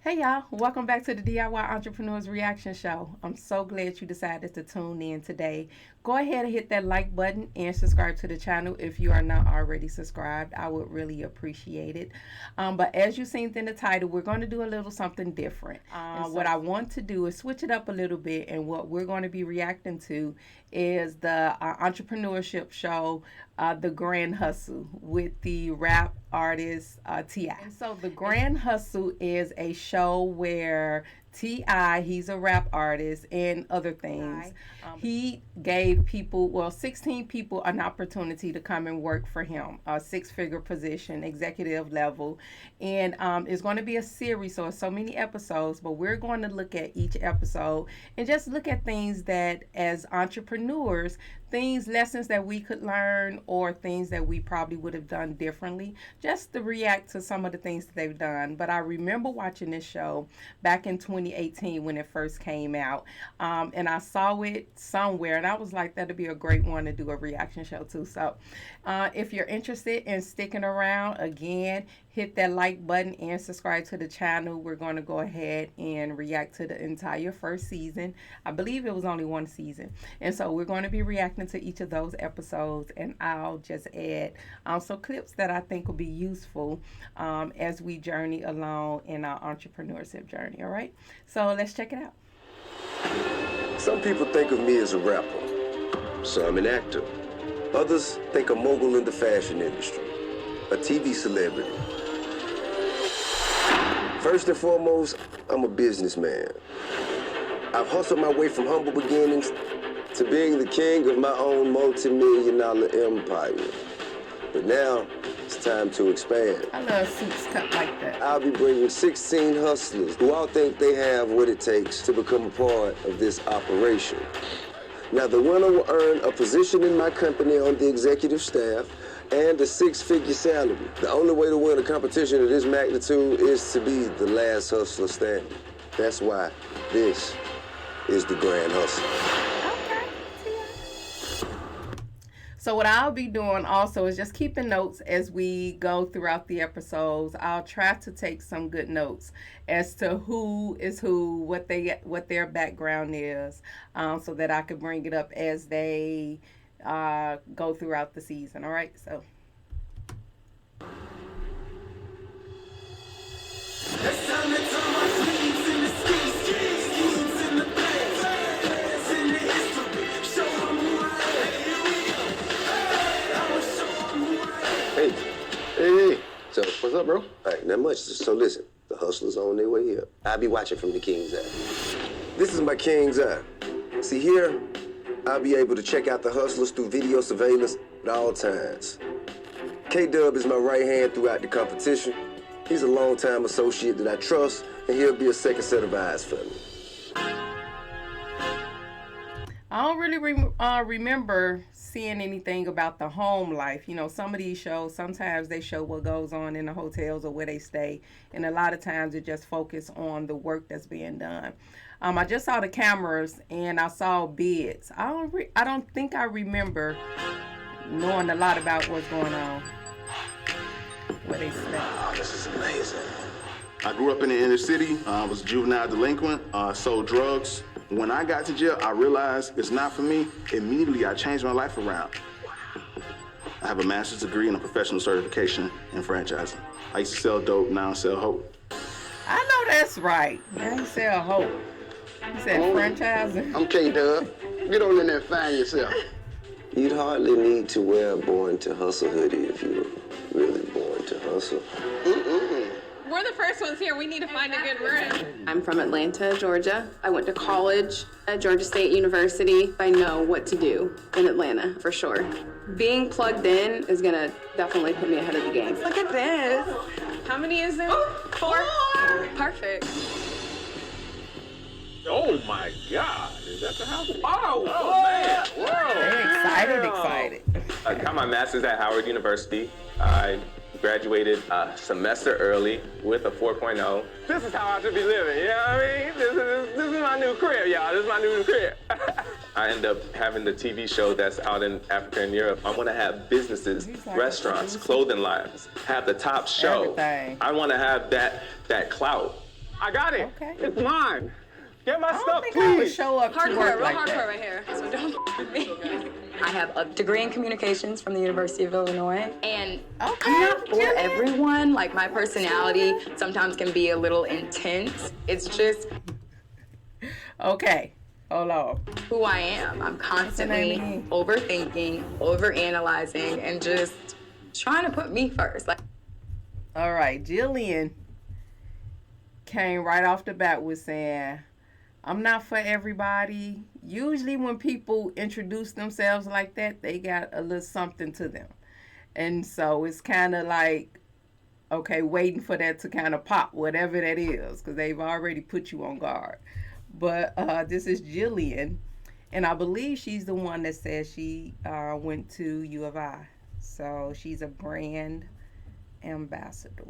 Hey y'all, welcome back to the DIY Entrepreneurs Reaction Show. I'm so glad you decided to tune in today. Go ahead and hit that like button and subscribe to the channel if you are not already subscribed. I would really appreciate it. But as you've seen in the title, we're going to do a little something different. What I want to do is switch it up a little bit, and what we're going to be reacting to is the entrepreneurship show, The Grand Hustle, with the rap artist T.I. And so The Grand Hustle is a show where T.I., he's a rap artist and other things. He gave people, 16 people an opportunity to come and work for him, a six-figure position, executive level. And it's going to be a series, so it's so many episodes, but we're going to look at each episode and just look at things that as entrepreneurs, lessons that we could learn or things that we probably would have done differently, just to react to some of the things that they've done. But I remember watching this show back in 2018 when it first came out, and I saw it somewhere, and I was like, that'd be a great one to do a reaction show to. So if you're interested in sticking around, again, hit that like button and subscribe to the channel. We're going to go ahead and react to the entire first season. I believe it was only one season, and so we're going to be reacting to each of those episodes, and I'll just add some clips that I think will be useful as we journey along in our entrepreneurship journey. All right, so let's check it out. Some people think of me as a rapper, some an actor. Others think a mogul in the fashion industry, a TV celebrity. First and foremost, I'm a businessman. I've hustled my way from humble beginnings to being the king of my own multi-million-dollar empire. But now, it's time to expand. I love suits cut like that. I'll be bringing 16 hustlers who all think they have what it takes to become a part of this operation. Now, the winner will earn a position in my company on the executive staff and a six-figure salary. The only way to win a competition of this magnitude is to be the last hustler standing. That's why this is the Grand Hustle. So what I'll be doing also is just keeping notes as we go throughout the episodes. I'll try to take some good notes as to who is who, what their background is, so that I could bring it up as they go throughout the season. All right, so. Hey. So, what's up, bro? All right, not much. So listen, the hustlers on their way here. I'll be watching from the King's Eye. This is my King's Eye. See here, I'll be able to check out the hustlers through video surveillance at all times. K-Dub is my right hand throughout the competition. He's a longtime associate that I trust, and he'll be a second set of eyes for me. I don't really remember seeing anything about the home life. You know, some of these shows, sometimes they show what goes on in the hotels or where they stay, and a lot of times it just focus on the work that's being done. I just saw the cameras and I saw beds. I don't think I remember knowing a lot about what's going on where they slept. Oh, this is amazing. I grew up in the inner city. I was a juvenile delinquent, sold drugs. When I got to jail, I realized it's not for me. Immediately, I changed my life around. I have a master's degree and a professional certification in franchising. I used to sell dope, now I sell hope. I know that's right. Now you sell hope. You said franchising. I'm K-Dub. Get on in there and find yourself. You'd hardly need to wear a Born to Hustle hoodie if you were really born to hustle. We're the first ones here. We need to find a good room. I'm from Atlanta, Georgia. I went to college at Georgia State University. I know what to do in Atlanta, for sure. Being plugged in is gonna definitely put me ahead of the game. Look at this. How many is there? Four. Perfect. Oh my God, is that the house? Oh man, whoa. They're excited. I got my master's at Howard University. I graduated a semester early with a 4.0. This is how I should be living, you know what I mean? This is my new crib, y'all. This is my new crib. I end up having the TV show that's out in Africa and Europe. I want to have businesses, restaurants, clothing lines, have the top show. Everything. I want to have that clout. I got it. Okay. It's mine. Get my I don't stuff, think I would please. show up to Hardcore, work real like hardcore that. right here. So don't with me. I have a degree in communications from the University of Illinois. And Okay, I'm not for Jillian. everyone. Like, my personality sometimes can be a little intense. It's just Okay, hold on. who I am. I'm constantly name? overthinking, overanalyzing, and just trying to put me first. Like, All right, Jillian came right off the bat with saying, I'm not for everybody. Usually when people introduce themselves like that, they got a little something to them. And so it's kind of like, okay, waiting for that to kind of pop, whatever that is, because they've already put you on guard. But this is Jillian, and I believe she's the one that says she went to U of I. So she's a brand ambassador.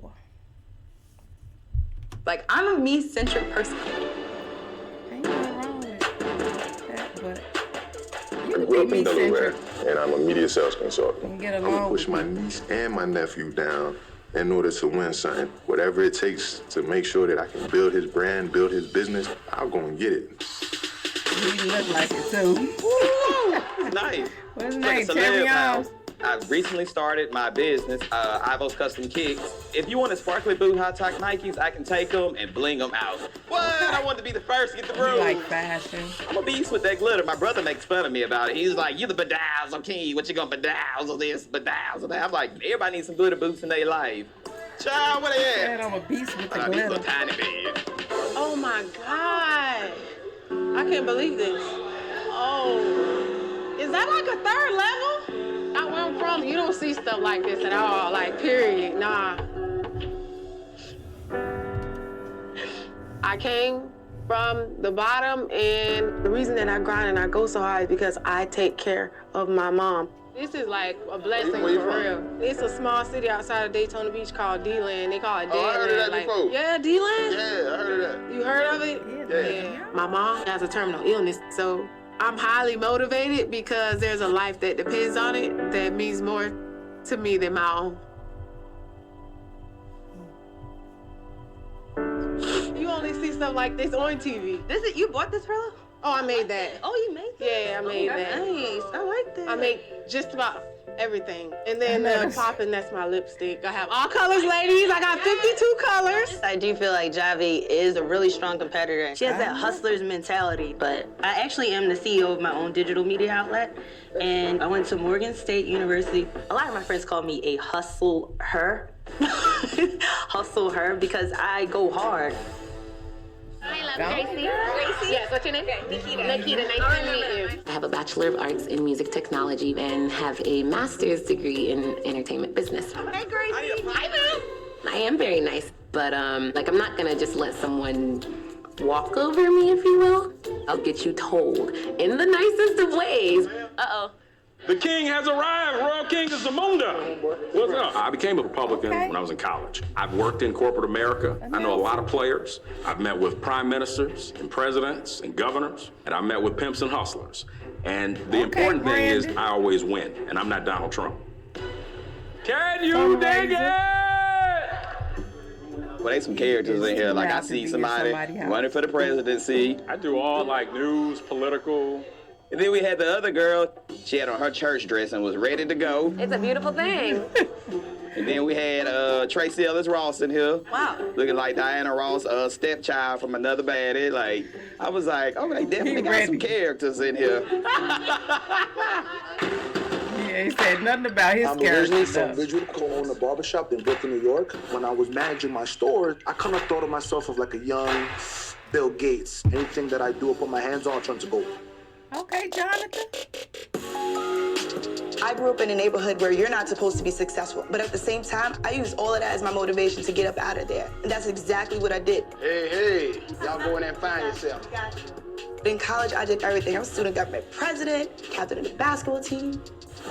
like, I'm a me-centric person. Ain't nothing wrong with that, but you I can grew be up in Delaware, me-centric and I'm a media sales consultant. and get I would along push with my niece and my nephew down in order to win something. Whatever it takes to make sure that I can build his brand, build his business, I'll go and get it. He look like it too. Nice. What's his Like a name? celeb Terry now. Young. I recently started my business, Ivo's Custom Kicks. If you want a sparkly boot hot top Nikes, I can take them and bling them out. What? I want to be the first to get the You broom. like fashion. I'm a beast with that glitter. My brother makes fun of me about it. He's like, you the bedazzle king. What you gonna bedazzle this, bedazzle that? I'm like, everybody needs some glitter boots in their life. Child, what they Said at? I'm a beast with the These glitter. little tiny bits. Oh my God. I can't believe this. Oh. Is that like a third level? Not where I'm from, you don't see stuff like this at all. Like, period. Nah. I came from the bottom, and the reason that I grind and I go so hard is because I take care of my mom. This is like a blessing Where you for from? real. It's a small city outside of Daytona Beach called D-Land. They call it Oh, I heard of Deadland. that before. Yeah, D-Land? Yeah, I heard of that. You heard of it? Yeah. My mom has a terminal illness, so I'm highly motivated because there's a life that depends on it that means more to me than my own. You only see stuff like this on TV. You bought this, Perla? Oh, I made that. Oh, you made that? Yeah, I made that. Nice. I like that. I make just about everything. And then Nice. popping, that's my lipstick. I have all colors, ladies. I got 52 colors. I do feel like Javi is a really strong competitor. She has that hustler's mentality, but I actually am the CEO of my own digital media outlet, and I went to Morgan State University. A lot of my friends call me a hustle her. Hustle her because I go hard. I love Gracie. Gracie? Yes, what's your name? Nikita. Nikita, nice to meet you. I have a Bachelor of Arts in Music Technology and have a master's degree in entertainment business. Hey, Gracie. Hi, Boo. I am very nice, but like, I'm not gonna just let someone walk over me, if you will. I'll get you told in the nicest of ways. Uh-oh. The king has arrived. Royal King is Zamunda. What's up? I became a Republican when I was in college. I've worked in corporate America. I know a lot of players. I've met with prime ministers and presidents and governors, and I've met with pimps and hustlers. And the important thing is I always win, and I'm not Donald Trump. Can you dig it? Well, they some characters in here. Like, I see somebody running for the presidency. I do all like news, political. And then we had the other girl. She had on her church dress and was ready to go. It's a beautiful thing. And then we had Tracy Ellis Ross in here. Wow. Looking like Diana Ross, stepchild from another baddie. Like, I was like, oh, they definitely got some characters in here. Yeah, he said nothing about his I'm character. originally from Visual Co-owned a barbershop in Brooklyn, New York. When I was managing my store, I kind of thought of myself as like a young Bill Gates. Anything that I do, I put my hands on, turns to gold. Okay, Jonathan. I grew up in a neighborhood where you're not supposed to be successful, but at the same time, I used all of that as my motivation to get up out of there. And that's exactly what I did. Hey, y'all go in there and find yourself. In college, I did everything. I was student government president, captain of the basketball team.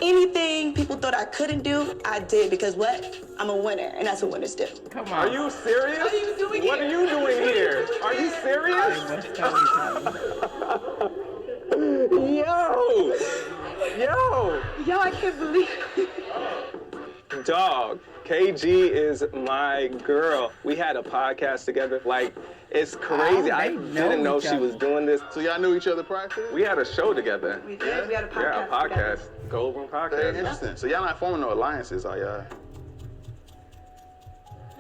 Anything people thought I couldn't do, I did because what? I'm a winner, and that's what winners do. Come on. Are you serious? What are you doing here? What are you doing here? Are you serious? Yo, I can't believe it. dog. KG is my girl. We had a podcast together. Like, it's crazy. I didn't know she was doing this. So y'all knew each other prior to this? We had a show together. We did. We had a podcast. Yeah, a podcast. Gold Room Podcast. Very interesting. So y'all not forming no alliances, are y'all?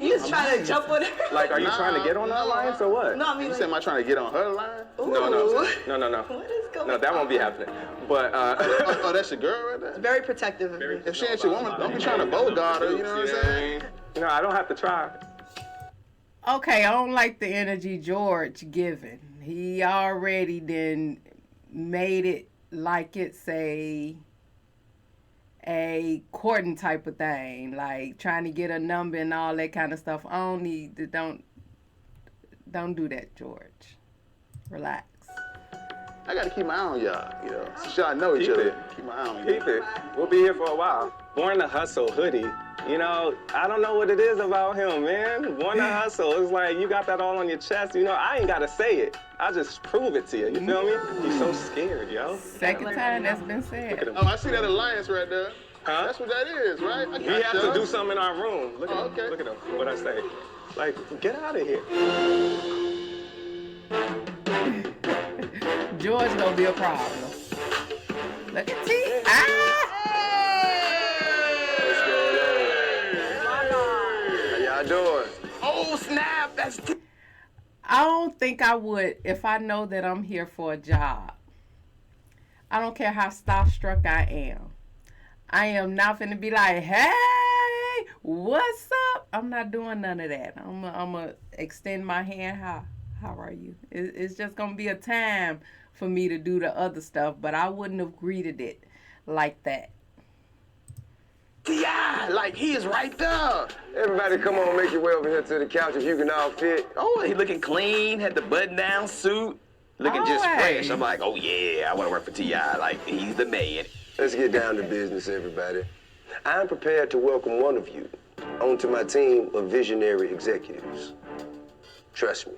You just trying to jump on her. Like, are you trying to get on the alliance or what? No, I mean, You like, said, am I trying to get on her line? No. what is going on? No, that won't be happening. But, Oh, that's your girl right there? It's very protective of me. If she ain't your woman, don't be trying to bogart her, you know what I'm saying? No, I don't have to try. Okay, I don't like the energy George giving. He already then made it like it's a courting type of thing, like trying to get a number and all that kind of stuff. I don't need to, don't do that, George. Relax. I gotta keep my eye on y'all, you know. So y'all know each other. Keep my eye on you. Keep it. We'll be here for a while. Born to Hustle hoodie. You know, I don't know what it is about him, man. Born to Hustle. It's like you got that all on your chest. You know, I ain't gotta say it. I just prove it to you. You feel me? You're so scared, yo. Second time that's been said. Oh, I see that alliance right there. Huh? That's what that is, right? I We got have to do something in our room. Look at him. okay. Look at him. What I say? Like, get out of here. George gonna be a problem. Look at T. How y'all doing? Oh, snap. That's I don't think I would if I know that I'm here for a job. I don't care how starstruck I am. I am not finna be like, hey, what's up? I'm not doing none of that. I'm gonna extend my hand. How are you? It's just gonna be a time for me to do the other stuff, but I wouldn't have greeted it like that. T.I., like he is right there. Everybody come on, make your way over here to the couch if you can all fit. Oh, he looking clean, had the button-down suit, looking just fresh. I'm like, oh yeah, I want to work for T.I. Like, he's the man. Let's get down to business, everybody. I'm prepared to welcome one of you onto my team of visionary executives. Trust me,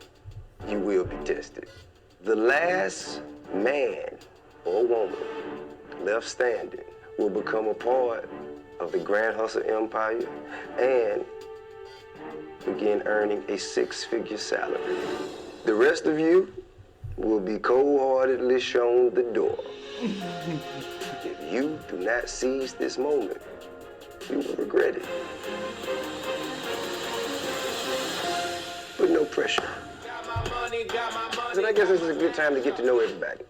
you will be tested. The last man or woman left standing will become a part of the Grand Hustle Empire and begin earning a 6-figure salary. The rest of you will be cold-heartedly shown the door. If you do not seize this moment, you will regret it. But no pressure. And I guess this is a good time to get to know everybody.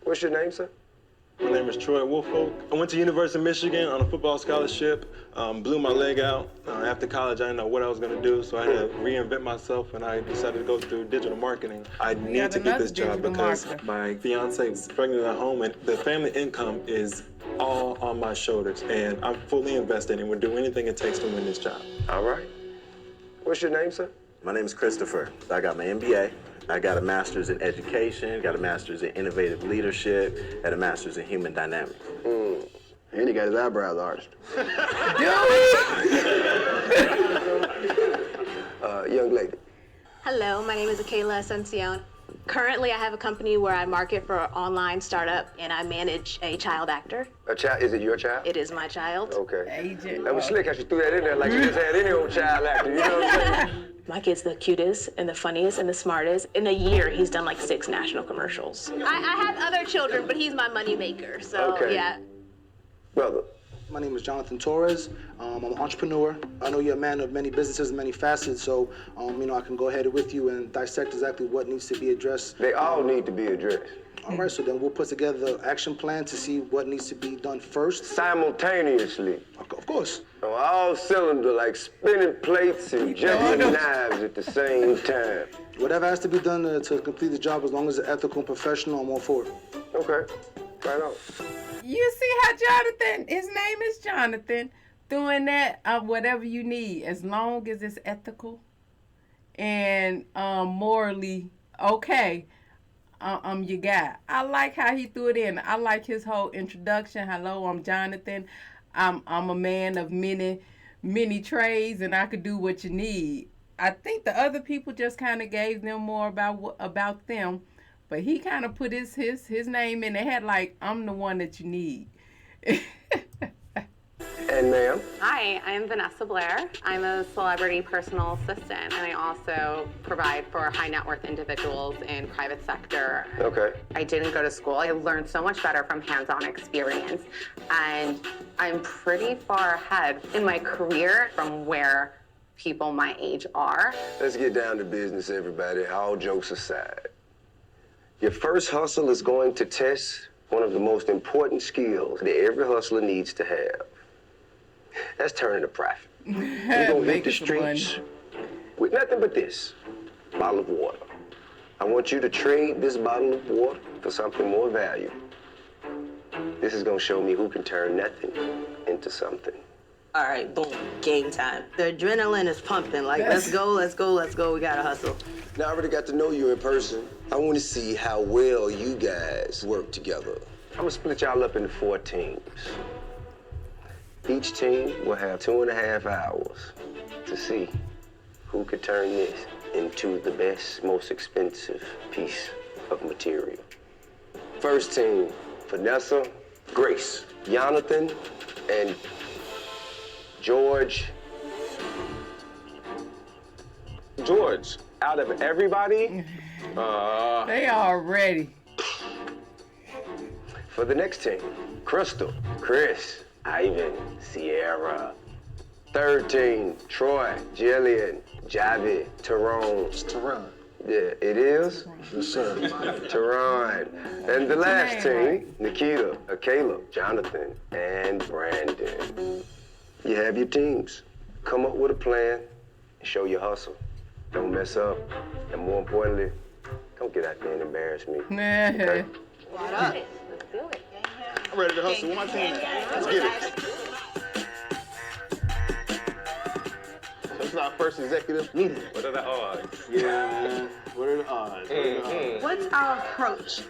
What's your name, sir? My name is Troy Woolfolk. I went to University of Michigan on a football scholarship, blew my leg out. After college, I didn't know what I was gonna do, so I had to reinvent myself, and I decided to go through digital marketing. I need to get this job because my fiance is pregnant at home, and the family income is all on my shoulders, and I'm fully invested and would do anything it takes to win this job. All right. What's your name, sir? My name is Christopher. I got my MBA. I got a master's in education, got a master's in innovative leadership, and a master's in human dynamics. And he got his eyebrows arched. Young lady. Hello, my name is Akela Asuncion. Currently, I have a company where I market for an online startup, and I manage a child actor. A child? Is it your child? It is my child. Okay. Agent. That was slick how she threw that in there like she just had any old child actor, you know what I'm saying? My kid's the cutest and the funniest and the smartest. In a year, he's done like 6 national commercials. I have other children, but he's my moneymaker, so Okay. yeah. Brother. My name is Jonathan Torres. I'm an entrepreneur. I know you're a man of many businesses and many facets, so I can go ahead with you and dissect exactly what needs to be addressed. They all need to be addressed. All right, so then we'll put together the action plan to see what needs to be done first. Simultaneously. Of course. On all cylinders, like spinning plates and juggling knives at the same time. Whatever has to be done to complete the job, as long as it's ethical and professional, I'm all for it. Okay, right on. You see how Jonathan, his name is Jonathan, doing that, whatever you need, as long as it's ethical and morally okay, I'm your guy. I like how he threw it in. I like his whole introduction. Hello, I'm Jonathan. I'm a man of many trades, and I could do what you need. I think the other people just kind of gave them more about them. But he kind of put his name in the head like, I'm the one that you need. And ma'am? Hi, I'm Vanessa Blair. I'm a celebrity personal assistant, and I also provide for high net worth individuals in private sector. Okay. I didn't go to school. I learned so much better from hands-on experience, and I'm pretty far ahead in my career from where people my age are. Let's get down to business, everybody, all jokes aside. Your first hustle is going to test one of the most important skills that every hustler needs to have. That's turning a profit. You're gonna hit the streets with nothing but this bottle of water. I want you to trade this bottle of water for something more valuable. This is gonna show me who can turn nothing into something. All right, boom, game time. The adrenaline is pumping. Like, let's go, let's go, let's go. We gotta hustle. Now I already got to know you in person. I want to see how well you guys work together. I'm gonna split y'all up into 4 teams. Each team will have 2.5 hours to see who could turn this into the best, most expensive piece of material. First team, Vanessa, Grace, Jonathan, and George. George, out of everybody, they are ready. For the next team, Crystal, Chris, Ivan, Sierra. Third team, Troy, Jillian, Javi, Tyrone. It's Teron. Yeah, it is? Yes, sir. Teron. And the last team, Nikita, Caleb, Jonathan, and Brandon. You have your teams. Come up with a plan and show your hustle. Don't mess up. And more importantly, don't get out there and embarrass me. Okay? What up? Let's do it. I'm ready to hustle. Where my team at? Let's get it. This is our first executive meeting. What are the odds? Yeah, what are the odds? What's our approach?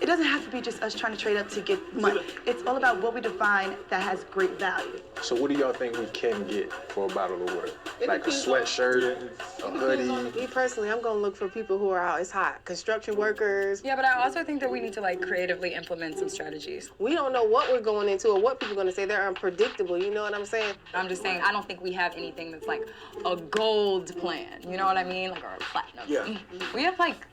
It doesn't have to be just us trying to trade up to get money. It's all about what we define that has great value. So what do y'all think we can get for a bottle of water? Like a sweatshirt, a hoodie? Me personally, I'm gonna look for people who are out. It's hot. Construction workers. Yeah, but I also think that we need to like creatively implement some strategies. We don't know what we're going into or what people are gonna say. They're unpredictable. You know what I'm saying? I'm just saying, I don't think we have anything that's like a gold plan. You know what I mean? Like, or a platinum. Yeah. We have like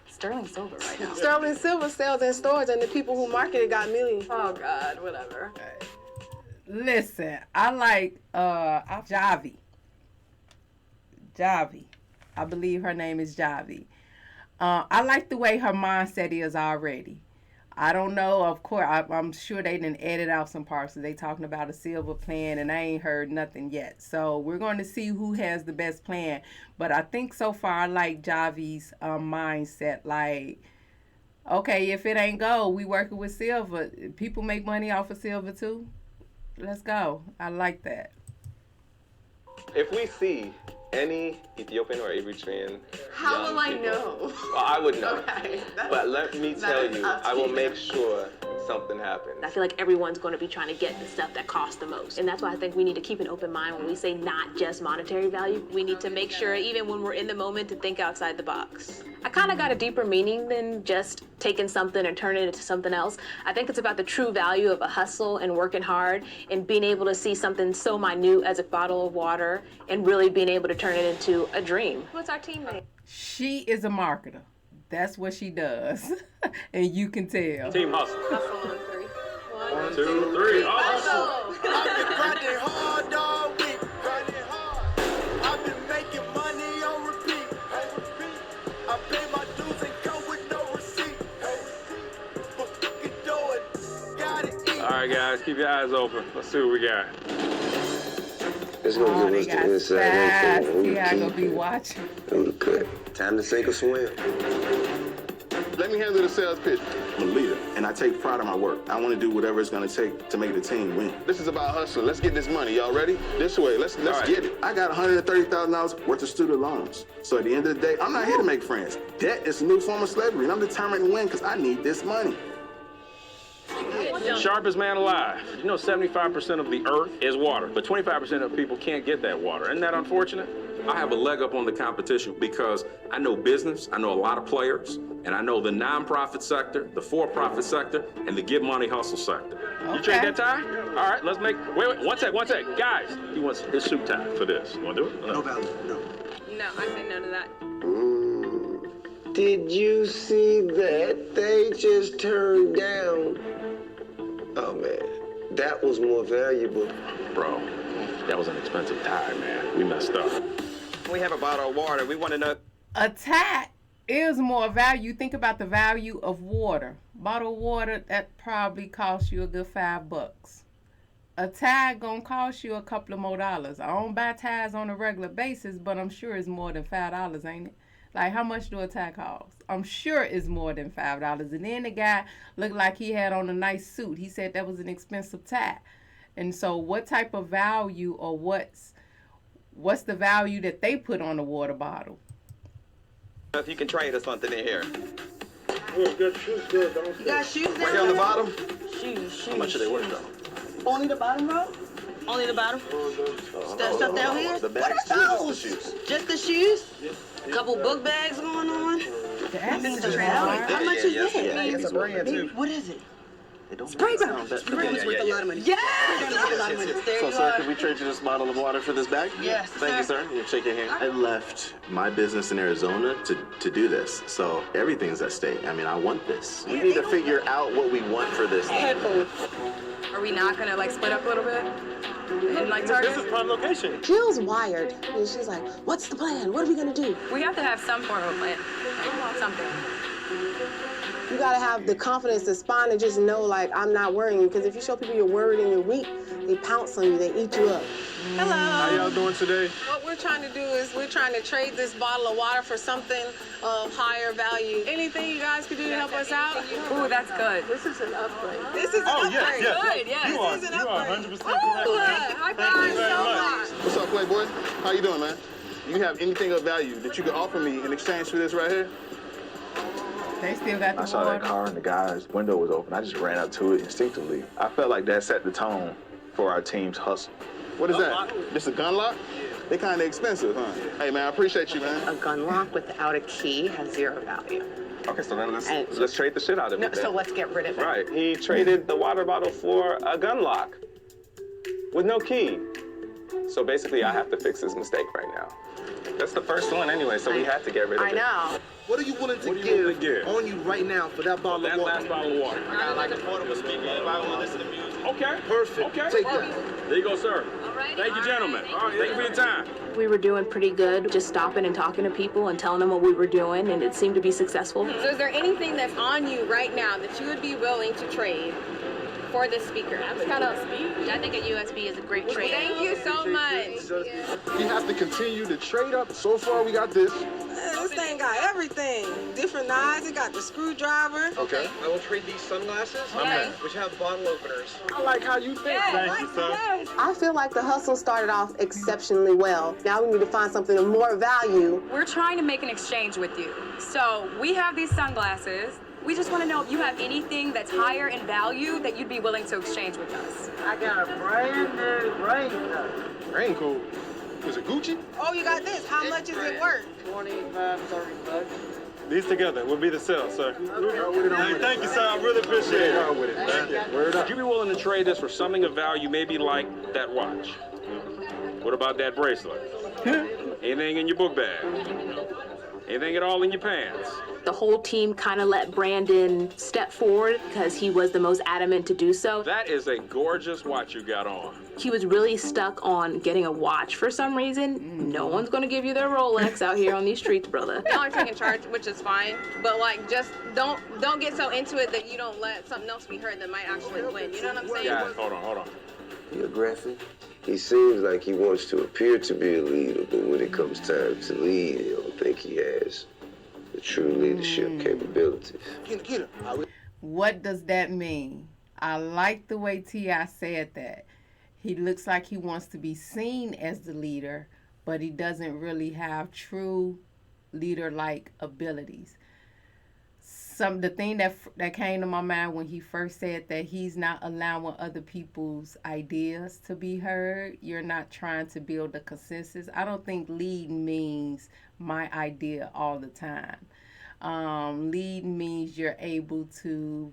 sterling silver right now. Sterling silver sells in stores, and the people who market it got millions. Oh God, whatever. Listen, I like Javi. Javi. I believe her name is Javi. I like the way her mindset is already. I don't know, of course, I'm sure they didn't edit out some parts. They talking about a silver plan, and I ain't heard nothing yet. So we're going to see who has the best plan. But I think so far I like Javi's mindset. Like, okay, if it ain't gold, we working with silver. People make money off of silver too. Let's go. I like that. If we see any Ethiopian or Eritrean How young will I people, know? Well, I would know. Okay. But let me tell you, I will make sure something happens. I feel like everyone's going to be trying to get the stuff that costs the most. And that's why I think we need to keep an open mind when we say not just monetary value. We need to make sure, even when we're in the moment, to think outside the box. I kind of got a deeper meaning than just taking something and turning it into something else. I think it's about the true value of a hustle and working hard and being able to see something so minute as a bottle of water and really being able to turn it into a dream. What's our teammate? She is a marketer. That's what she does. And you can tell. Team hustle. Hustle on 3. 1, 2, 3. Hustle. I've been grinding hard all week, grinding hard. I've been making money on repeat. I pay my dues and come with no receipt. But you can do it, gotta eat. All right, guys, keep your eyes open. Let's see what we got. It's gonna give us the inside info on who Yeah, I'm to gonna be keep watching. and who to cut. Time to sink or swim. Let me handle the sales pitch. I'm a leader, and I take pride in my work. I want to do whatever it's going to take to make the team win. This is about hustling. Let's get this money. Y'all ready? This way. Let's right. get it. I got $130,000 worth of student loans. So at the end of the day, I'm not here to make friends. Debt is a new form of slavery, and I'm determined to win because I need this money. Sharpest man alive. You know 75% of the earth is water, but 25% of people can't get that water. Isn't that unfortunate? I have a leg up on the competition because I know business, I know a lot of players, and I know the nonprofit sector, the for-profit sector, and the get money hustle sector. Okay. You trade that tie? All right, let's make, wait, one sec. Guys, he wants his suit tie for this. You wanna do it? No value, no. No, I say no to that. Did you see that? They just turned down. Oh man, that was more valuable. Bro, that was an expensive tie, man. We messed up. We have a bottle of water. We want to know. A tie is more value. Think about the value of water. Bottle of water, that probably costs you a good $5. A tie gonna cost you a couple of more dollars. I don't buy ties on a regular basis, but I'm sure it's more than $5, ain't it? Like, how much do a tie cost? I'm sure it's more than $5. And then the guy looked like he had on a nice suit. He said that was an expensive tie. And so what type of value, or what's the value that they put on the water bottle? If you can trade us something in here. You got shoes there, don't You got shoes there? Right here on the bottom? Shoes. How much are they worth, though? Only the bottom row? Only the bottom? Stuff down here? The What bags are too, those? just the shoes. Just the shoes? Couple book bags going on? That's How much is that? It's a brand, too. What is it? Spray ground. Spray ground's worth a lot of money. Yes! Worth a lot of money. There So, you sir, are. can we trade you this bottle of water for this bag? Yes, Thank you, sir. You shake your hand. I left my business in Arizona to do this, so everything's at stake. I mean, I want this. We need to figure out what we want for this thing. Are we not gonna like split up a little bit? And like target? This is prime location. Jill's wired, and she's like, what's the plan? What are we gonna do? We have to have some form of plan. Like, something. You gotta have the confidence to respond and just know, like, I'm not worrying. Because if you show people you're worried and you're weak, they pounce on you, they eat you up. Hello. How y'all doing today? What we're trying to do is we're trying to trade this bottle of water for something of higher value. Anything you guys could do to help us out? Ooh, that's good. This is an upgrade. This is an Oh, upgrade. yes. Good, yes. You are, This is an you are upgrade. 100% correct. Ooh, ma'am. high Thank you five very so much. much. What's up, Playboy? How you doing, man? You have anything of value that you could offer me in exchange for this right here? They still got the I saw that water. car and the guy's window was open. I just ran up to it instinctively. I felt like that set the tone for our team's hustle. What is that? This a gun lock? They kind of expensive, huh? Hey, man, I appreciate you, man. A gun lock without a key has zero value. Okay, so then And- let's trade the shit out of No, it. so then. let's get rid of it. Right. He traded the water bottle for a gun lock with no key. So basically, I have to fix this mistake right now. That's the first one anyway, so we had to get rid of I it. know. What are you willing to give on you right now for that bottle That of water? last bottle of water. I got like a portable speaker if I want to listen to music. Okay. Perfect. Okay. Take that. There you go, sir. Thank you, gentlemen. All right, thank you for your time. We were doing pretty good, just stopping and talking to people and telling them what we were doing, and it seemed to be successful. So is there anything that's on you right now that you would be willing to trade for this speaker? That's kind of I think a USB is a great trade. Thank you so much. We have to continue to trade up. So far, we got this. This thing got everything. Different knives. It got the screwdriver. Okay. I will trade these sunglasses, which have bottle openers. I like how you think. Thank you, sir. I feel like the hustle started off exceptionally well. Now we need to find something of more value. We're trying to make an exchange with you. So we have these sunglasses. We just want to know if you have anything that's higher in value that you'd be willing to exchange with us. I got a brand new raincoat. Raincoat. Was it Gucci? Oh, you got this. How much is it worth? 25, 30 bucks. These together will be the sale, sir. Hey, thank you, sir. I really appreciate it. With it. Thank you. Word up. Would you be willing to trade this for something of value, maybe like that watch? What about that bracelet? Anything in your book bag? Anything at all in your pants? The whole team kind of let Brandon step forward because he was the most adamant to do so. That is a gorgeous watch you got on. He was really stuck on getting a watch for some reason. No one's gonna give you their Rolex out here on these streets, brother. Y'all are taking charge, which is fine. But like, just don't get so into it that you don't let something else be heard that might actually win. You know what I'm saying? Guys, hold on. He aggressive. He seems like he wants to appear to be a leader, but when it comes time to lead, I don't think he has the true leadership capabilities. Get him. What does that mean? I like the way T.I. said that. He looks like he wants to be seen as the leader, but he doesn't really have true leader-like abilities. the thing that came to my mind when he first said that he's not allowing other people's ideas to be heard. You're not trying to build a consensus. I don't think leading means my idea all the time. Lead means you're able to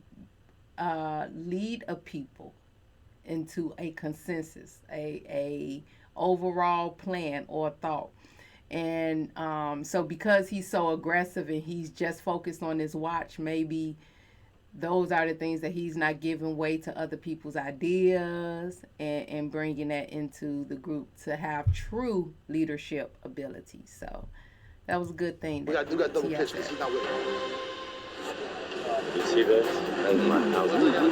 lead a people into a consensus, a overall plan or thought. And so because he's so aggressive and he's just focused on his watch, maybe those are the things that he's not giving way to other people's ideas and bringing that into the group to have true leadership abilities. So that was a good thing. We got double pitch because he's not with us. You see this?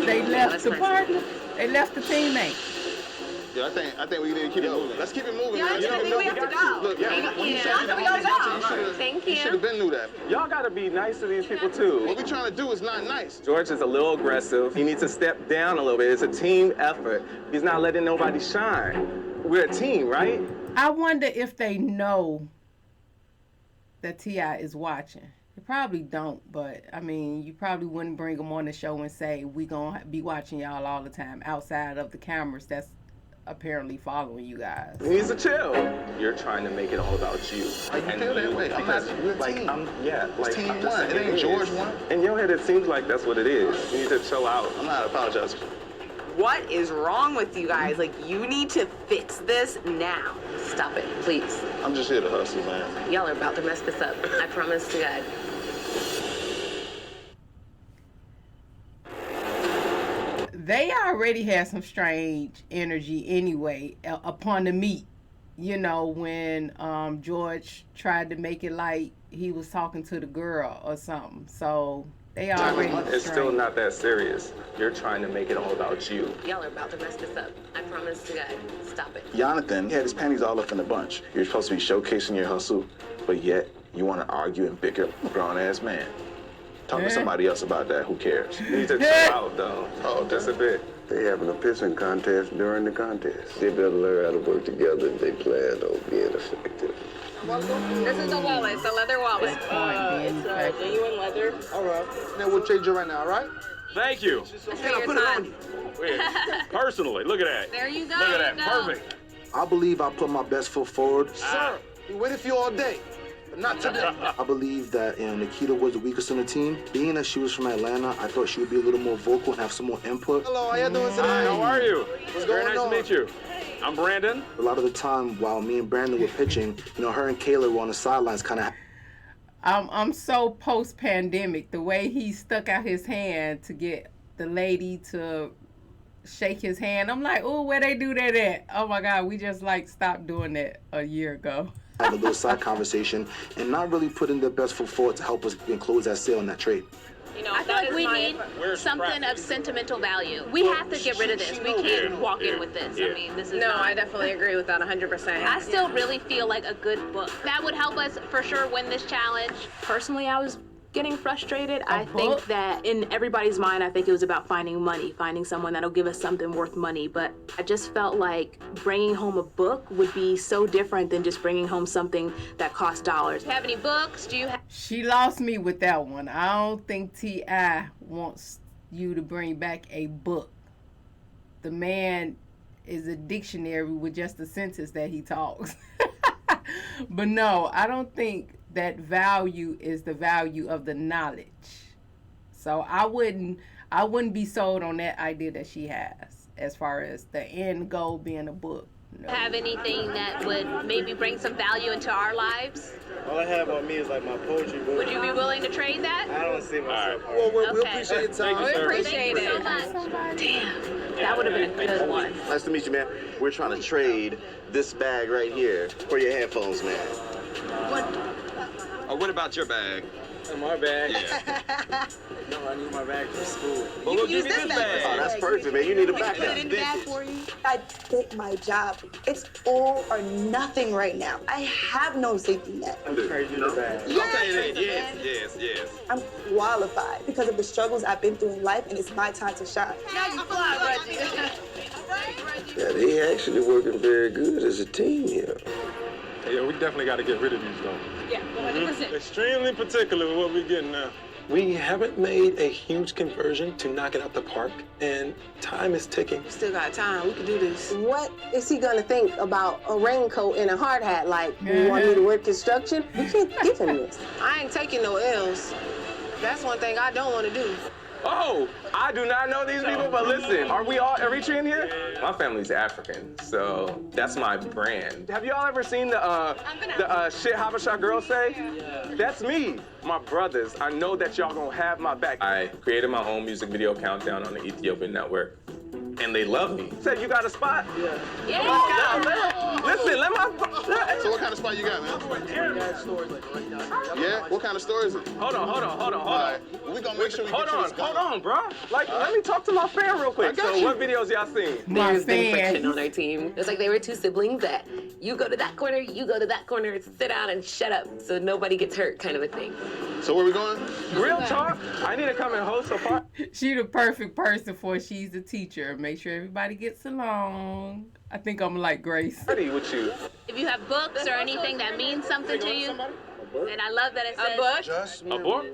They left the partner. They left the teammate. Yeah, I think we need to keep it moving. Let's keep it moving. Yeah, I think we have to go. Look, Thank you. Thank you. You should have been knew that. Y'all gotta be nice to these people too. What we trying to do is not nice. George is a little aggressive. He needs to step down a little bit. It's a team effort. He's not letting nobody shine. We're a team, right? I wonder if they know that T.I. is watching. They probably don't, but I mean, you probably wouldn't bring them on the show and say, we gonna be watching y'all all the time outside of the cameras that's apparently following you guys. He needs to chill. You're trying to make it all about you. I feel that way. I'm not like team. Like team I'm just one. saying It ain't George one. In your head, it seems like that's what it is. You need to chill out. I'm not apologizing. What is wrong with you guys? Like, you need to fix this now. Stop it, please. I'm just here to hustle, man. Y'all are about to mess this up. I promise to God. They already had some strange energy anyway upon the meet. You know, when George tried to make it like he was talking to the girl or something. So they already It's still not that serious. You're trying to make it all about you. Y'all are about to mess this up. I promise to God. Stop it. Jonathan had his panties all up in a bunch. You're supposed to be showcasing your hustle, but yet you want to argue and bicker. Grown-ass man. Talk to somebody else about that. Who cares? You need to chill out, though. Oh, just a bit. They having a pissing contest during the contest. They better learn how to work together if they plan on being effective. This is the wallet, the leather wallet. It's genuine leather. All right. Now we'll change it right now, all right? Thank you. Can I put it on you? Wait, personally, look at that. There you go. Look at that. Perfect. I believe I put my best foot forward. Sir, we waited for you all day. Not today. I believe that Nikita was the weakest on the team. Being that she was from Atlanta, I thought she would be a little more vocal and have some more input. Hello, how you doing today? Hi, how are you? What's Very going nice on? to meet you. I'm Brandon. A lot of the time, while me and Brandon were pitching, her and Kayla were on the sidelines kind of. I'm so post-pandemic. The way he stuck out his hand to get the lady to shake his hand. I'm like, oh, where they do that at? Oh my God, we just stopped doing that a year ago. Have a little side conversation and not really putting their best foot forward to help us close that sale on that trade. You know, I feel like we need something of sentimental value. We have to get rid of this. We can't walk in with this. I mean, this is No, not... I definitely agree with that 100%. I still really feel like a good book. That would help us for sure win this challenge. Personally, I was getting frustrated. I think that in everybody's mind, I think it was about finding money, finding someone that'll give us something worth money. But I just felt like bringing home a book would be so different than just bringing home something that costs dollars. Do you have any books? Do you have... She lost me with that one. I don't think T.I. wants you to bring back a book. The man is a dictionary with just a sentence that he talks. But no, I don't think that value is the value of the knowledge. So I wouldn't be sold on that idea that she has as far as the end goal being a book. No. Have anything that would maybe bring some value into our lives? All I have on me is my poetry book. Would you be willing to trade that? I don't see myself. Well, we appreciate your time. We appreciate it. Thank you so much. Damn, that would have been a good one. Nice to meet you, man. We're trying to trade this bag right here for your headphones, man. What about your bag? My bag? Yeah. No, I need my bag for school. But we'll give you this bag. Oh, that's perfect, man. You need a Put backup. it in the bag for you. I quit my job. It's all or nothing right now. I have no safety net. I'm trading the bag. Okay, then. Yes. I'm qualified because of the struggles I've been through in life, and it's my time to shine. Now you fly, Reggie. Yeah, they actually working very good as a team here. Yeah, we definitely got to get rid of these, though. Yeah, 100%. Extremely particular with what we're getting now. We haven't made a huge conversion to knock it out the park, and time is ticking. We still got time. We can do this. What is he gonna think about a raincoat and a hard hat? Like, you want me to work construction? We can't give him this. I ain't taking no L's. That's one thing I don't want to do. Oh, I do not know these people, but listen, are we all Eritrean here? My family's African, so that's my brand. Have y'all ever seen the shit Habesha girls say? That's me. My brothers, I know that y'all gonna have my back. I created my own music video countdown on the Ethiopian network, and they love me. Said, you got a spot? Yeah. Come on down, man. Listen, let my... So what kind of spot you got, man? Yeah? What kind of store is it? Hold on. Right. We gonna make sure we get Hold on, bro. Like, let me talk to my fan real quick. So, what videos y'all seen? There's been friction on our team. It's like they were two siblings that you go to that corner, you go to that corner, sit down and shut up so nobody gets hurt kind of a thing. So where we going? Real talk. I need to come and host a party. She the perfect person for she's a teacher. Make sure everybody gets along. I think I'm like Grace. Party with you. If you have books or anything that means something to you, and I love that it says A book?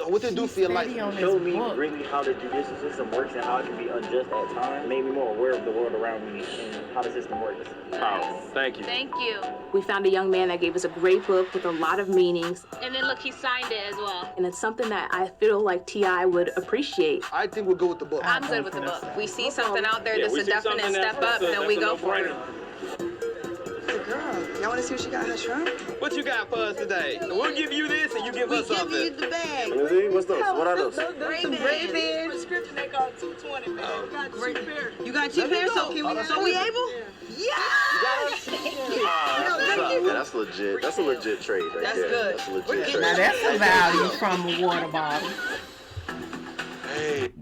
What they do for your life? Showed me really how the judicial system works and how it can be unjust at times. Made me more aware of the world around me and how the system works. Powerful. Thank you. Thank you. We found a young man that gave us a great book with a lot of meanings. And then look, he signed it as well. And it's something that I feel like T.I. would appreciate. I think we'll go with the book. I'm good with the book. We see something out there that's a definite step up, then we go for it. The girl. Y'all want to see what she got in her trunk? What you got for us today? We'll give you this and you give us something. We give you the bag. What's those? What are those? Ray-Bans. Prescription they call 220, man. You got cheap hair. You got cheap hair, so we able? Yes! Yeah, that's legit. That's a legit trade right That's there. good. That's a legit trade. Now that's a value from a water bottle.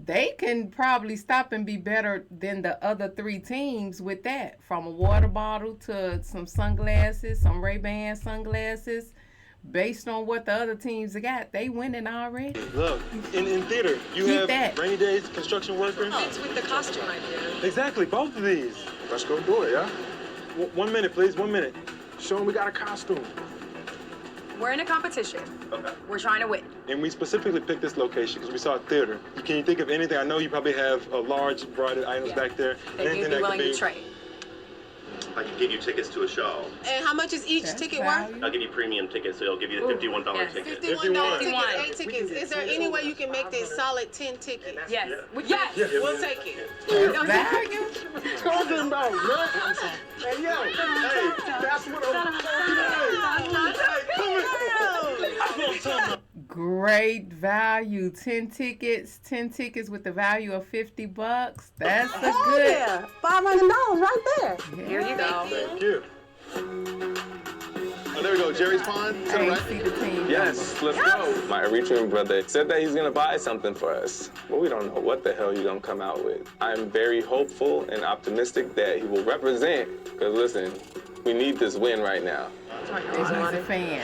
They can probably stop and be better than the other three teams with that. From a water bottle to some sunglasses, some Ray-Ban sunglasses. Based on what the other teams got, they winning already. Look, in theater, you have rainy days, construction workers. It's with the costume idea. Exactly, both of these. Let's go do it, yeah? 1 minute, please, 1 minute. Show them we got a costume. We're in a competition. Okay. We're trying to win. And we specifically picked this location because we saw a theater. Can you think of anything? I know you probably have a large variety of items back there. That you'd be willing to trade. I can give you tickets to a show. And how much is each ticket worth? I'll give you premium tickets, so I'll give you the $51 ticket. $51 tickets, 8 tickets. Is there any way you can make this solid 10 tickets? Yes. Yes. We'll take it. Talking about nothing. Hey, yo. Hey, that's what I'm Great value. 10 tickets with the value of $50. That's a good. Yeah, $500 right there. Here you go. Thank you. Oh, there we go. Jerry's Pond. To the right. Yes, let's go. My Eritrean brother said that he's gonna buy something for us, but we don't know what the hell he's gonna come out with. I'm very hopeful and optimistic that he will represent, because listen, we need this win right now. He's a fan.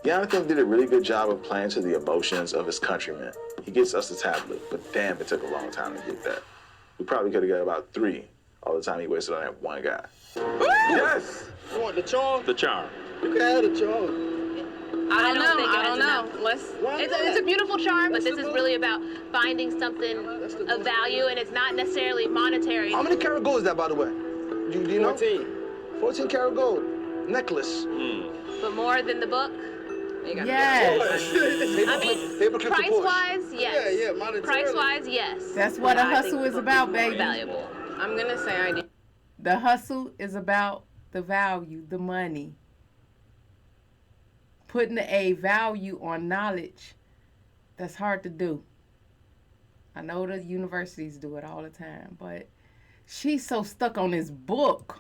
Jonathan did a really good job of playing to the emotions of his countrymen. He gets us the tablet, but damn, it took a long time to get that. We probably could have got about 3 all the time he wasted on that one guy. Yes! You want the charm? The charm. You can have the charm. I don't know. It's a beautiful charm, but this is really about finding something of value, and it's not necessarily monetary. How many karat gold is that, by the way? Do you know? 14 karat gold. Necklace. But more than the book? Yes. I mean, price-wise, yes. Yeah, monetarily. Price-wise, yes. That's what a hustle is about, baby. Valuable. I'm gonna say I do. The hustle is about the value, the money. Putting a value on knowledge, that's hard to do. I know the universities do it all the time, but she's so stuck on this book.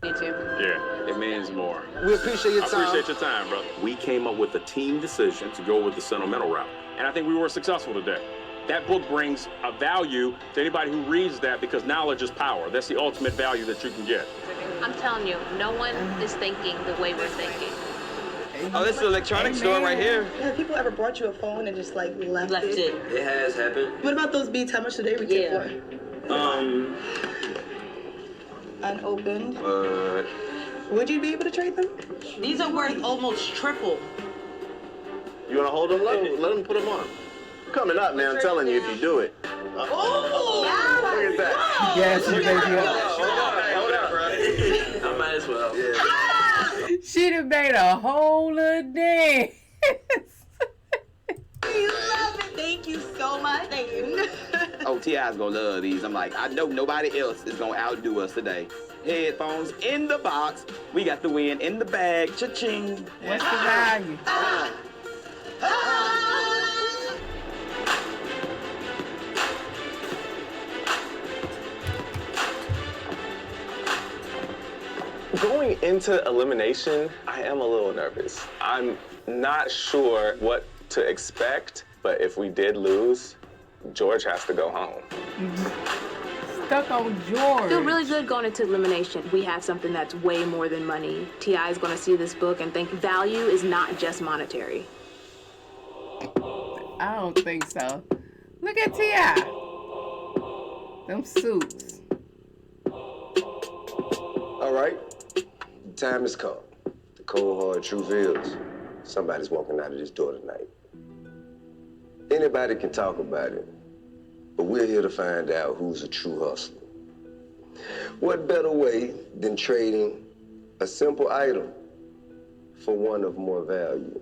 Me too. Yeah, it means more. We appreciate your time. I appreciate your time, brother. We came up with a team decision to go with the sentimental route, and I think we were successful today. That book brings a value to anybody who reads that, because knowledge is power. That's the ultimate value that you can get. I'm telling you, no one is thinking the way we're thinking. Oh, this is an electronics store right here. Have people ever brought you a phone and just like left it? It has happened. What about those beats? How much do they retail for? Unopened. Would you be able to trade them? These are worth almost triple. You want to hold them low? Let them put them on. Coming up, man. I'm telling you, if you do it. Oh! Look at that. Yes, you Hold up, bro. I might as well. She done made a whole little dance. We love it. Thank you so much. Thank you. Oh, T.I.'s gonna love these. I'm like, I know nobody else is gonna outdo us today. Headphones in the box. We got the win in the bag. Cha-ching. What's the value? Going into elimination, I am a little nervous. I'm not sure what to expect, but if we did lose, George has to go home. Stuck on I George. feel really good going into elimination. We have something that's way more than money. T.I. is going to see this book and think value is not just monetary. I don't think so. Look at T.I. Them suits. All right. The time has come. The cold, hard truth is, somebody's walking out of this door tonight. Anybody can talk about it, but we're here to find out who's a true hustler. What better way than trading a simple item for one of more value,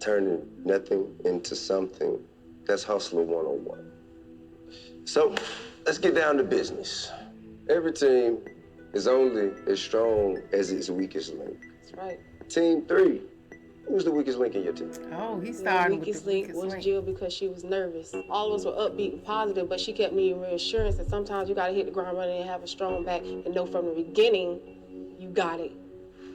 turning nothing into something that's hustler 101. So let's get down to business. Every team is only as strong as its weakest link. That's right. Team 3, who's the weakest link in your team? Oh, he The started weakest with the link weakest was link. Jill because she was nervous. All of us were upbeat and positive, but she kept needing reassurance that sometimes you got to hit the ground running and have a strong back and know from the beginning you got it.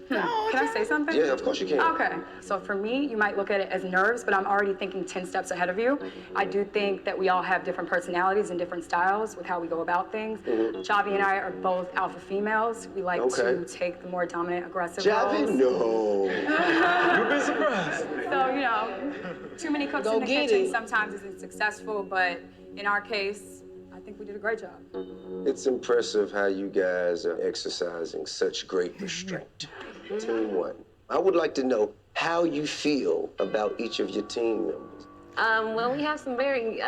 Can I say something? Yeah, of course you can. Okay. So for me, you might look at it as nerves, but I'm already thinking 10 steps ahead of you. I do think that we all have different personalities and different styles with how we go about things. Javi and I are both alpha females. We like to take the more dominant, aggressive Javi, roles. no. You've been surprised. So, you know, too many cooks Go in the get kitchen it. sometimes isn't successful, but in our case, I think we did a great job. It's impressive how you guys are exercising such great restraint. Team 1, I would like to know how you feel about each of your team members. Well, we have some very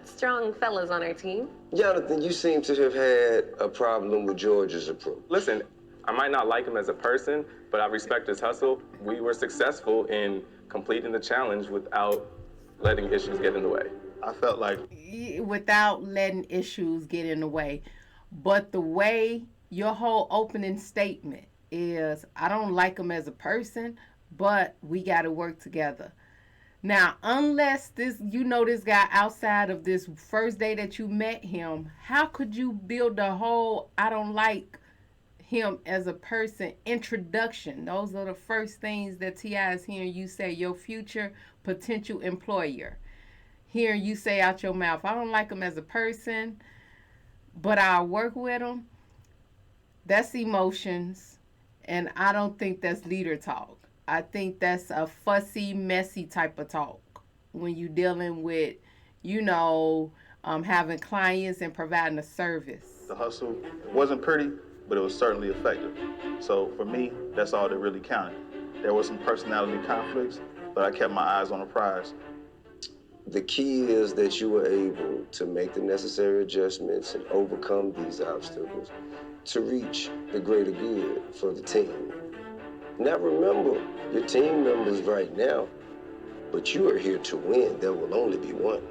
strong fellas on our team. Jonathan, you seem to have had a problem with George's approach. Listen, I might not like him as a person, but I respect his hustle. We were successful in completing the challenge without letting issues get in the way. I felt like Without letting issues get in the way. But the way your whole opening statement is, I don't like him as a person, but we got to work together. Now, unless this guy outside of this first day that you met him, how could you build a whole I don't like him as a person introduction? Those are the first things that T.I. is hearing you say, your future potential employer. Hearing you say out your mouth, I don't like him as a person, but I'll work with him. That's emotions. And I don't think that's leader talk. I think that's a fussy, messy type of talk when you're dealing with, having clients and providing a service. the hustle wasn't pretty, but it was certainly effective. So for me, that's all that really counted. There were some personality conflicts, but I kept my eyes on the prize. The key is that you were able to make the necessary adjustments and overcome these obstacles to reach the greater good for the team. Now remember, your team members right now, but you are here to win. There will only be one.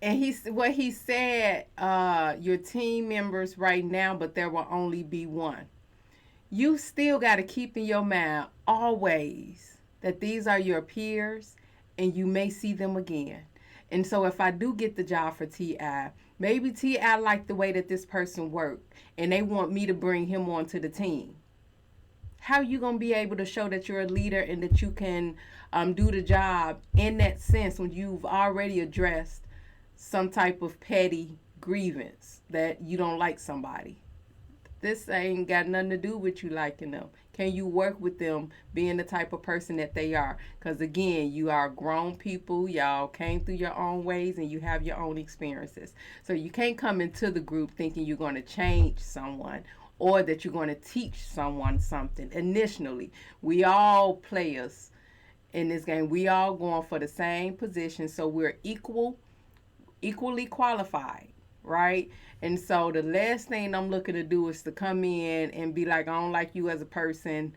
And he said, your team members right now, but there will only be one. You still got to keep in your mind always that these are your peers and you may see them again. And so if I do get the job for T.I., maybe T.I. like the way that this person worked and they want me to bring him onto the team. How are you going to be able to show that you're a leader and that you can do the job in that sense when you've already addressed some type of petty grievance that you don't like somebody? This ain't got nothing to do with you liking them. Can you work with them being the type of person that they are? Because again, you are grown people. Y'all came through your own ways and you have your own experiences. So you can't come into the group thinking you're going to change someone or that you're going to teach someone something. Initially, we all players in this game. We all going for the same position. So we're equally qualified, right? And so the last thing I'm looking to do is to come in and be like, I don't like you as a person.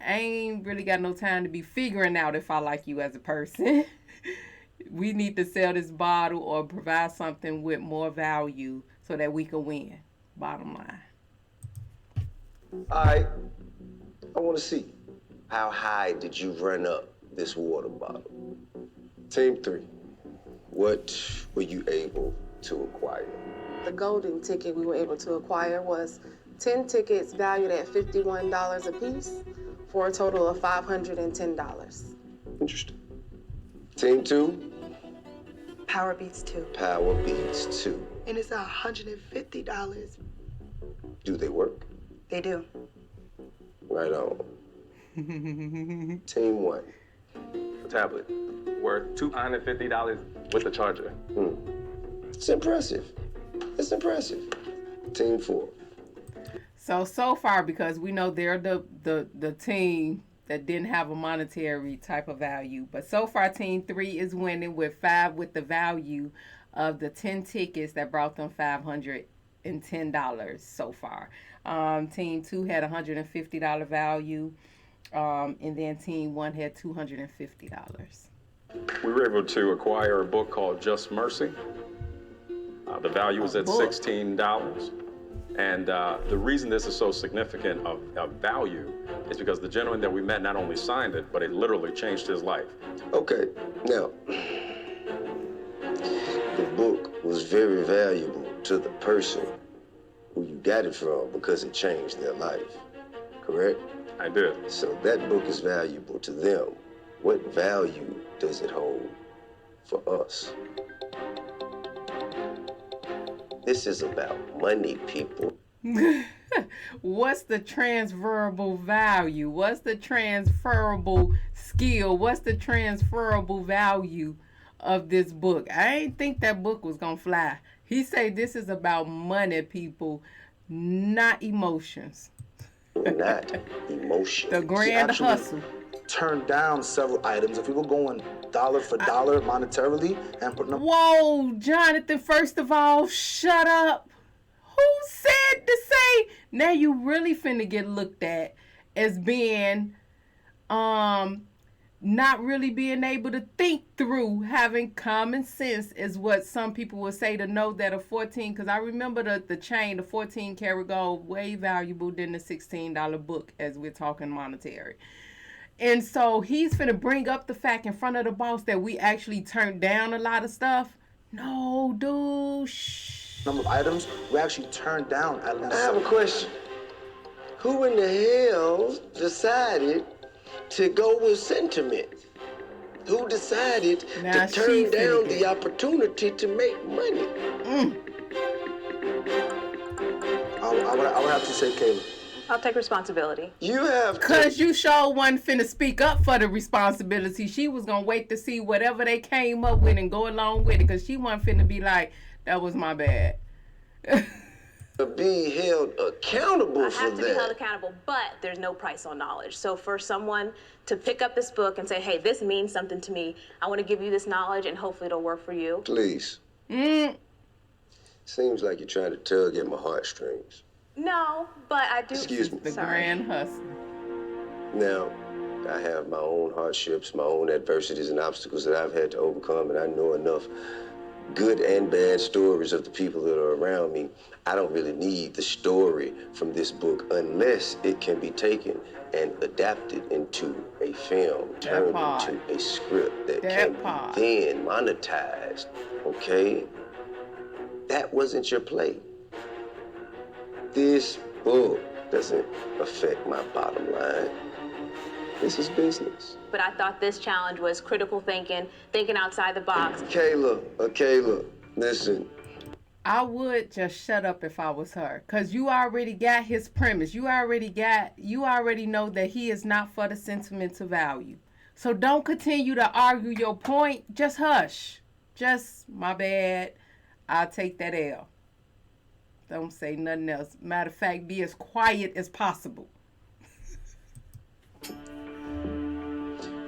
I ain't really got no time to be figuring out if I like you as a person. We need to sell this bottle or provide something with more value so that we can win. Bottom line. All right, I want to see. How high did you run up this water bottle? Team 3, what were you able to acquire? The golden ticket we were able to acquire was 10 tickets valued at $51 a piece for a total of $510. Interesting. Team 2? Power Beats 2. Power Beats 2. And it's $150. Do they work? They do. Right on. Team 1. A tablet worth $250 with a charger. It's impressive. It's impressive. Team 4. So far, because we know they're the team that didn't have a monetary type of value, but so far Team 3 is winning with 5 with the value of the 10 tickets that brought them $510 so far. Team 2 had $150 value, and then Team 1 had $250. We were able to acquire a book called Just Mercy. The value was at $16. And the reason this is so significant of value is because the gentleman that we met not only signed it, but it literally changed his life. Okay, now, the book was very valuable to the person who you got it from because it changed their life, correct? I did. So that book is valuable to them. What value does it hold for us? This is about money, people. What's the transferable value? What's the transferable skill? What's the transferable value of this book? I ain't think that book was gonna fly. He said this is about money, people, not emotions. Not emotion. The grand hustle. Turned down several items. If we were going dollar for dollar monetarily and putting up. Whoa, Jonathan, first of all, shut up. Who said to say? Now you really finna get looked at as being not really being able to think through, having common sense is what some people would say, to know that a 14, because I remember the chain, the 14 karat gold, way valuable than the $16 book as we're talking monetary. And so he's finna bring up the fact in front of the boss that we actually turned down a lot of stuff. No, dude. Shh. Number of items, we actually turned down at least. I have a question. Who in the hell decided to go with sentiment? Who decided to turn down the opportunity to make money? I would have to say Kayla. I'll take responsibility. You have to. Because you sure wasn't finna speak up for the responsibility. She was gonna wait to see whatever they came up with and go along with it, because she wasn't finna be like, that was my bad. To be held accountable for that. I have to be held accountable, but there's no price on knowledge. So for someone to pick up this book and say, hey, this means something to me, I want to give you this knowledge and hopefully it'll work for you. Please. Seems like you're trying to tug at my heartstrings. No, but I do. Excuse me. The grand hustle. Now, I have my own hardships, my own adversities and obstacles that I've had to overcome, and I know enough good and bad stories of the people that are around me. I don't really need the story from this book unless it can be taken and adapted into a film, turned into a script that can be then monetized, okay? That wasn't your play. This book doesn't affect my bottom line. This is business. But I thought this challenge was critical thinking, thinking outside the box. Kayla, listen. I would just shut up if I was her, because you already got his premise. You already know that he is not for the sentimental value. So don't continue to argue your point. Just hush. Just, my bad. I'll take that L. Don't say nothing else. Matter of fact, be as quiet as possible.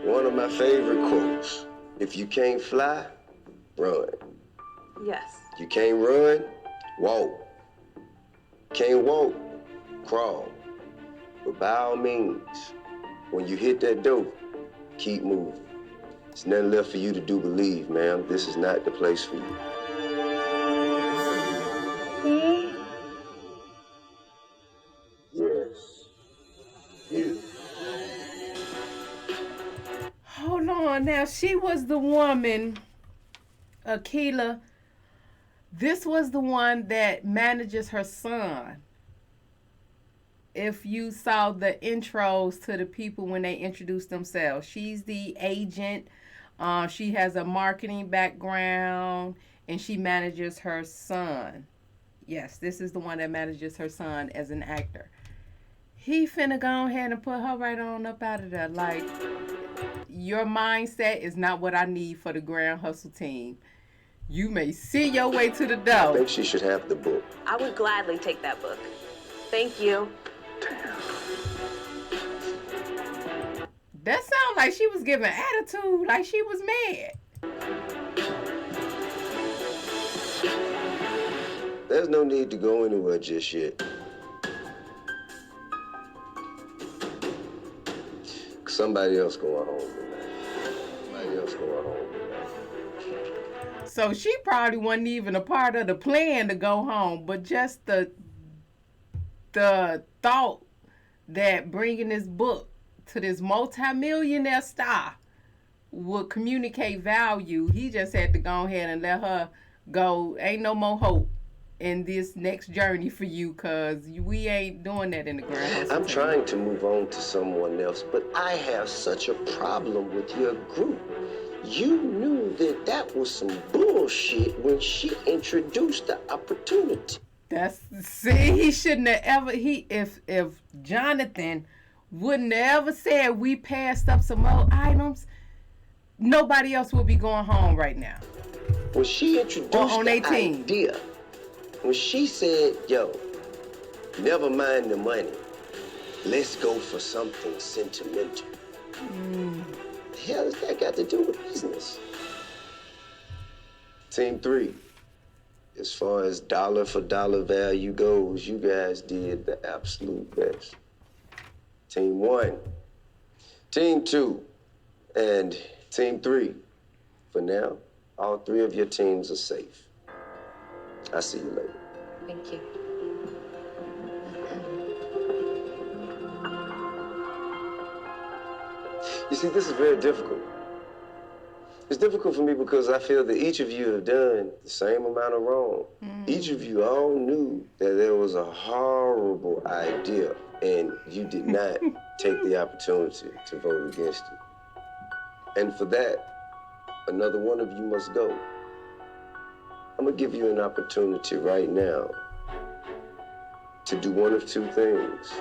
One of my favorite quotes. If you can't fly, run. Yes. You can't run, walk. Can't walk, crawl. But by all means, when you hit that door, keep moving. There's nothing left for you to do, believe, ma'am. This is not the place for you. Yes. You. Hold on. Now, she was the woman, Akila. This was the one that manages her son. If you saw the intros to the people when they introduced themselves, she's the agent. She has a marketing background, and she manages her son. Yes, this is the one that manages her son as an actor. He finna go ahead and put her right on up out of there. Like, your mindset is not what I need for the Grand Hustle team. You may see your way to the door. I think she should have the book. I would gladly take that book. Thank you. That sounds like she was giving attitude, like she was mad. There's no need to go anywhere just yet. Somebody else going home tonight. Somebody else going home tonight. So she probably wasn't even a part of the plan to go home, but just the thought that bringing this book to this multimillionaire star would communicate value. He just had to go ahead and let her go. Ain't no more hope in this next journey for you, because we ain't doing that in the Grand Hustle. I'm trying to move on to someone else, but I have such a problem with your group. You knew that was some bullshit when she introduced the opportunity. He shouldn't have ever, if Jonathan wouldn't have ever said we passed up some more items, nobody else would be going home right now. When she introduced the idea, when she said, yo, never mind the money, let's go for something sentimental. The hell has that got to do with business? Team 3, as far as dollar for dollar value goes, you guys did the absolute best. Team 1, Team 2, and Team 3. For now, all 3 of your teams are safe. I'll see you later. Thank you. You see, this is very difficult. It's difficult for me because I feel that each of you have done the same amount of wrong. Each of you all knew that there was a horrible idea, and you did not take the opportunity to vote against it. And for that, another one of you must go. I'm gonna give you an opportunity right now to do one of 2 things.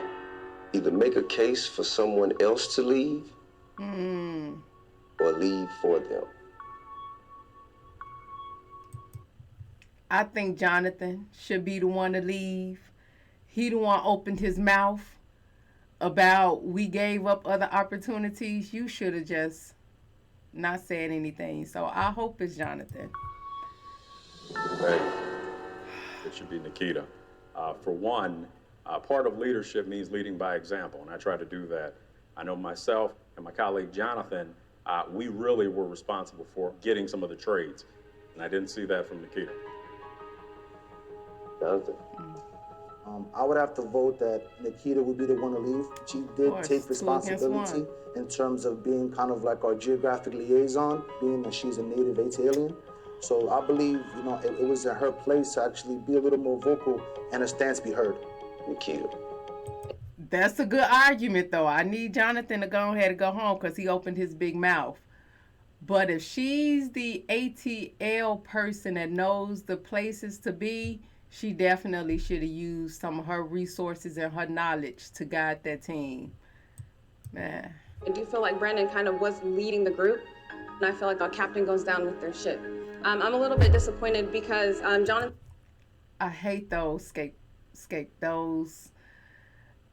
Either make a case for someone else to leave, or leave for them. I think Jonathan should be the one to leave. He the one opened his mouth about we gave up other opportunities. You should have just not said anything. So I hope it's Jonathan. Hey, it should be Nikita. For one, part of leadership means leading by example, and I try to do that. I know myself and my colleague Jonathan, we really were responsible for getting some of the trades, and I didn't see that from Nikita. Jonathan? I would have to vote that Nikita would be the one to leave. She did take responsibility in terms of being kind of like our geographic liaison, being that she's a native Italian. So I believe, it was in her place to actually be a little more vocal and her stance be heard. Nikita. That's a good argument, though. I need Jonathan to go ahead and go home because he opened his big mouth But if she's the ATL person that knows the places to be, she definitely should have used some of her resources and her knowledge to guide that team. Man. I do feel like Brandon kind of was leading the group, and I feel like our captain goes down with their ship. I'm a little bit disappointed because Jonathan. I hate those those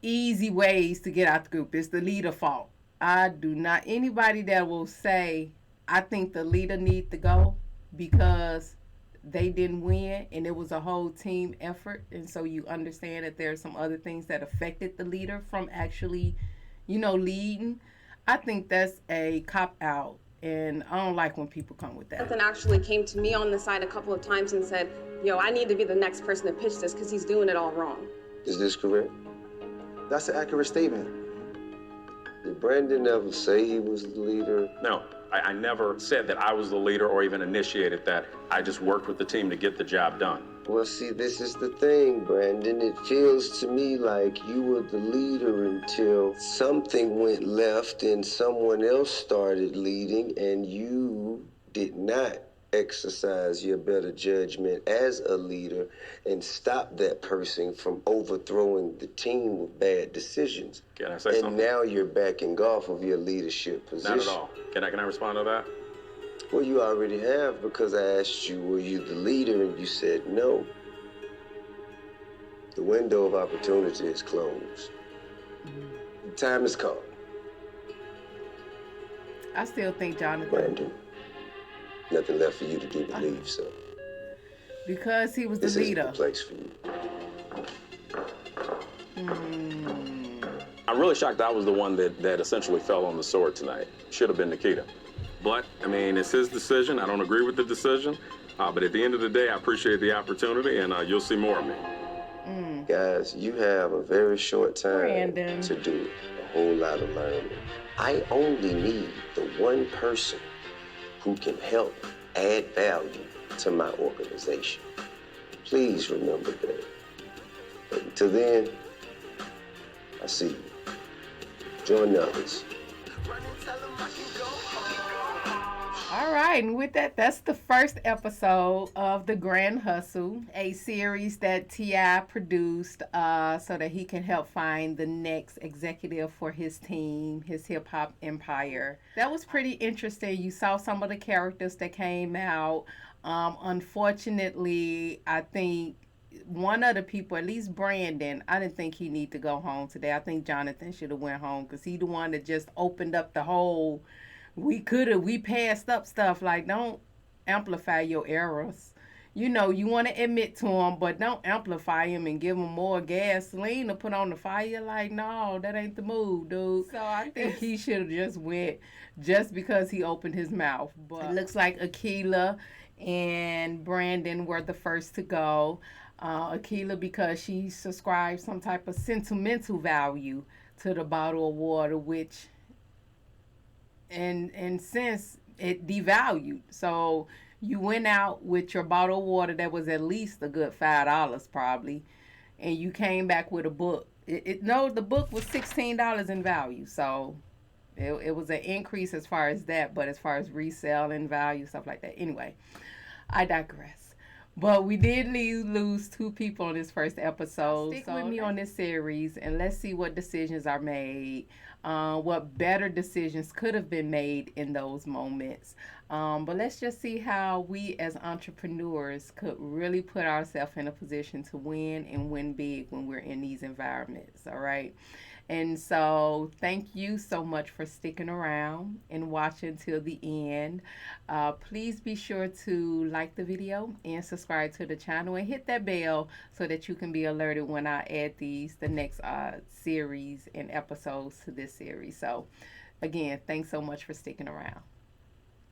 easy ways to get out the group. It's the leader fault. I do not. Anybody that will say, I think the leader need to go because they didn't win and it was a whole team effort, and so you understand that there are some other things that affected the leader from actually, leading. I think that's a cop-out, and I don't like when people come with that. Jonathan actually came to me on the side a couple of times and said, yo, I need to be the next person to pitch this because he's doing it all wrong. Is this correct? That's an accurate statement. Did Brandon ever say he was the leader? No, I never said that I was the leader or even initiated that. I just worked with the team to get the job done. Well, see, this is the thing, Brandon. It feels to me like you were the leader until something went left and someone else started leading and you did not exercise your better judgment as a leader and stop that person from overthrowing the team with bad decisions. Can I say something? And now you're backing off of your leadership position. Not at all. Can I respond to that? Well, you already have, because I asked you, were you the leader, and you said no. The window of opportunity is closed. The time is come. I still think Jonathan. Brandon, nothing left for you to do but leave, so. Because he was the this leader. This isn't the place for you. I'm really shocked I was the one that essentially fell on the sword tonight. Should have been Nikita. But, it's his decision. I don't agree with the decision. But at the end of the day, I appreciate the opportunity, and you'll see more of me. Guys, you have a very short time Brandon. to do a whole lot of learning. I only need the one person who can help add value to my organization. Please remember that. But until then, I see you. Join the others. All right, and with that, that's the first episode of The Grand Hustle, a series that T.I. produced so that he can help find the next executive for his team, his hip-hop empire. That was pretty interesting. You saw some of the characters that came out. Unfortunately, I think one of the people, at least Brandon, I didn't think he need to go home today. I think Jonathan should have went home because he the one that just opened up the whole... We passed up stuff. Like, don't amplify your errors. You want to admit to them, but don't amplify them and give them more gasoline to put on the fire. Like, no, that ain't the move, dude. So I think he should have just went just because he opened his mouth. But it looks like Akilah and Brandon were the first to go. Akilah because she subscribed some type of sentimental value to the bottle of water, which... And since it devalued, so you went out with your bottle of water that was at least a good $5 probably, and you came back with a book. The book was $16 in value, so it was an increase as far as that, but as far as resale and value, stuff like that. Anyway, I digress. But we did lose 2 people on this first episode. Stick with me on this series, and let's see what decisions are made. What better decisions could have been made in those moments. But let's just see how we as entrepreneurs could really put ourselves in a position to win and win big when we're in these environments, all right? And so thank you so much for sticking around and watching till the end. Please be sure to like the video and subscribe to the channel and hit that bell so that you can be alerted when I add the next series and episodes to this series. So again, thanks so much for sticking around.